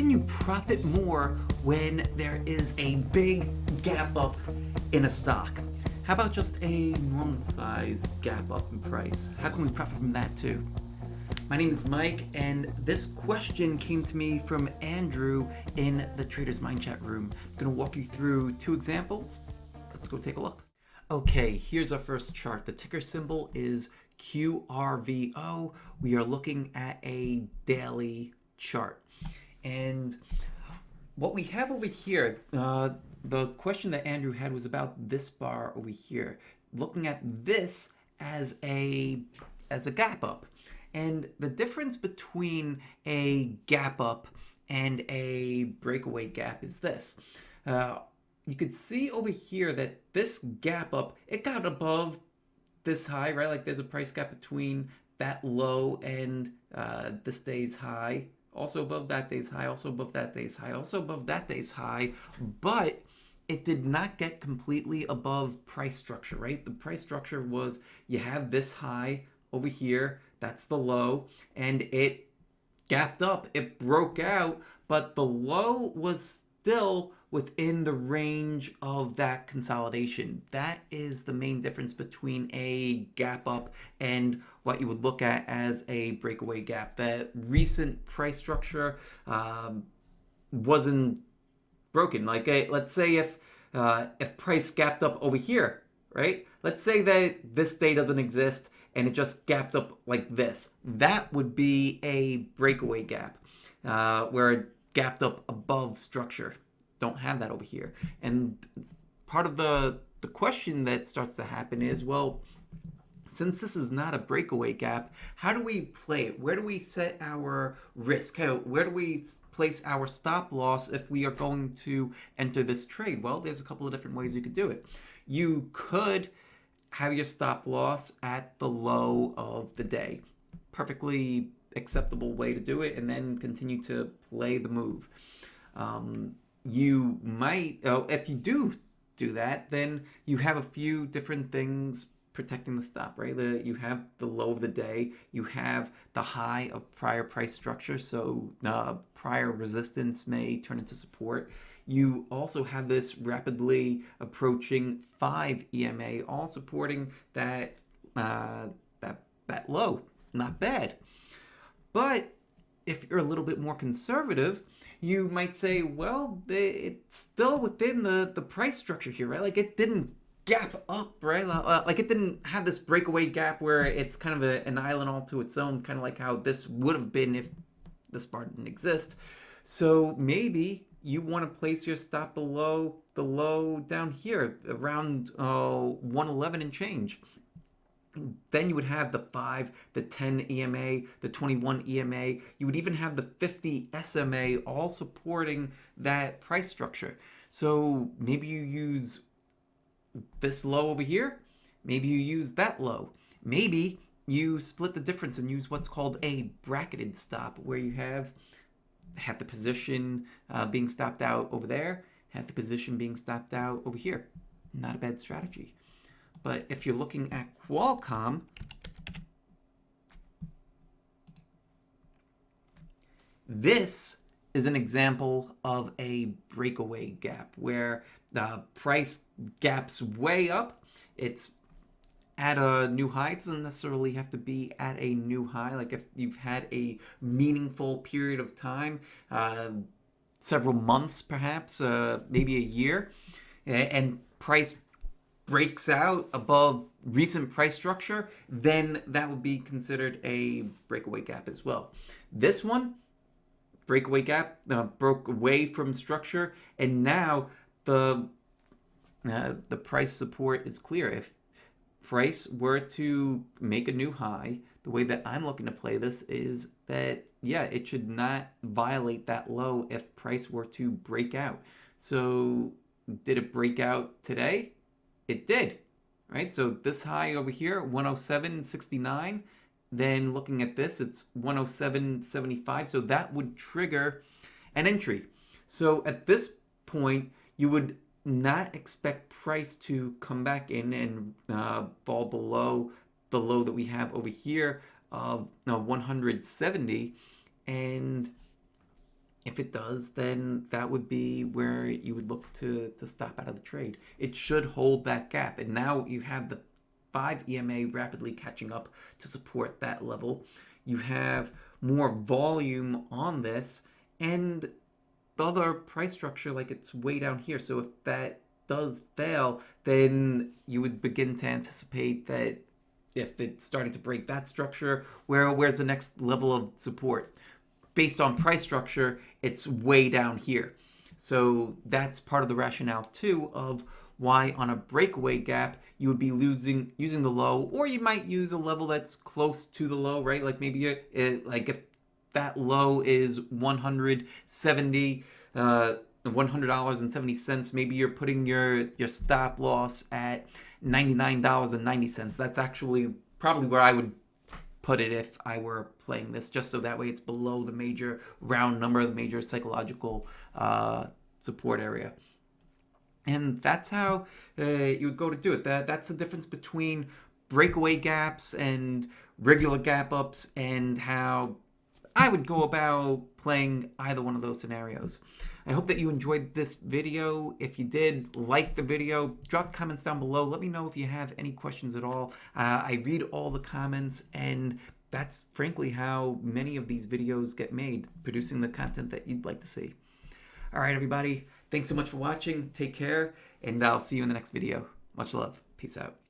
can you profit more when there is a big gap up in a stock? How about just a normal size gap up in price? How can we profit from that too? My name is Mike, and this question came to me from Andrew in the Trader's Mind chat room. I'm going to walk you through two examples. Let's go take a look. Okay, here's our first chart. The ticker symbol is QRVO. We are looking at a daily chart. And what we have over here, the question that Andrew had was about this bar over here, looking at this as a gap up. And the difference between a gap up and a breakaway gap is this. You could see over here that this gap up, it got above this high, right? Like there's a price gap between that low and this day's high. Also above that day's high, also above that day's high, also above that day's high. But it did not get completely above price structure, right? The price structure was you have this high over here, that's the low, and it gapped up, it broke out, but the low was still within the range of that consolidation. That is the main difference between a gap up and what you would look at as a breakaway gap. That recent price structure wasn't broken. Like let's say if price gapped up over here, right? Let's say that this day doesn't exist and it just gapped up like this. That would be a breakaway gap where it gapped up above structure. Don't have that over here. And part of the question that starts to happen is, well, since this is not a breakaway gap, how do we play it? Where do we set our risk? Where do we place our stop loss if we are going to enter this trade? Well, there's a couple of different ways you could do it. You could have your stop loss at the low of the day. Perfectly acceptable way to do it, and then continue to play the move. You might, if you do that, then you have a few different things protecting the stop, right? You have the low of the day, you have the high of prior price structure, so prior resistance may turn into support. You also have this rapidly approaching 5 EMA, all supporting that that low. Not bad. But if you're a little bit more conservative, you might say, well, it's still within the price structure here, right? Like it didn't gap up, right? Like it didn't have this breakaway gap where it's kind of an island all to its own, kind of like how this would have been if this bar didn't exist. So maybe you want to place your stop below the low down here around 111 and change. Then you would have the 5, the 10 EMA, the 21 EMA. You would even have the 50 SMA all supporting that price structure. So maybe you use this low over here. Maybe you use that low. Maybe you split the difference and use what's called a bracketed stop, where you have the position being stopped out over there, have the position being stopped out over here. Not a bad strategy. But if you're looking at Qualcomm, this is an example of a breakaway gap where the price gaps way up. It's at a new high. It doesn't necessarily have to be at a new high. Like if you've had a meaningful period of time, several months perhaps, maybe a year, and price breaks out above recent price structure, then that would be considered a breakaway gap as well. This one, breakaway gap, broke away from structure, and now the price support is clear. If price were to make a new high, the way that I'm looking to play this is that, yeah, it should not violate that low if price were to break out. So did it break out today? It did, right? So this high over here, 107.69. Then looking at this, it's 107.75. So that would trigger an entry. So at this point, you would not expect price to come back in and fall below the low that we have over here of 170. And If it does, then that would be where you would look to stop out of the trade. It should hold that gap. And now you have the 5 EMA rapidly catching up to support that level. You have more volume on this, and the other price structure, like it's way down here. So if that does fail, then you would begin to anticipate that if it's starting to break that structure, where's the next level of support? Based on price structure, it's way down here. So that's part of the rationale too of why on a breakaway gap you would be using the low, or you might use a level that's close to the low, right? Like maybe like if that low is 170 $100.70, maybe you're putting your stop loss at $99.90. That's actually probably where I would put it if I were playing this, just so that way it's below the major round number, the major psychological support area. And that's how you would go to do it. That's the difference between breakaway gaps and regular gap ups, and how I would go about playing either one of those scenarios. I hope that you enjoyed this video. If you did, like the video, drop comments down below. Let me know if you have any questions at all. I read all the comments, and that's frankly how many of these videos get made, producing the content that you'd like to see. All right, everybody. Thanks so much for watching. Take care, and I'll see you in the next video. Much love. Peace out.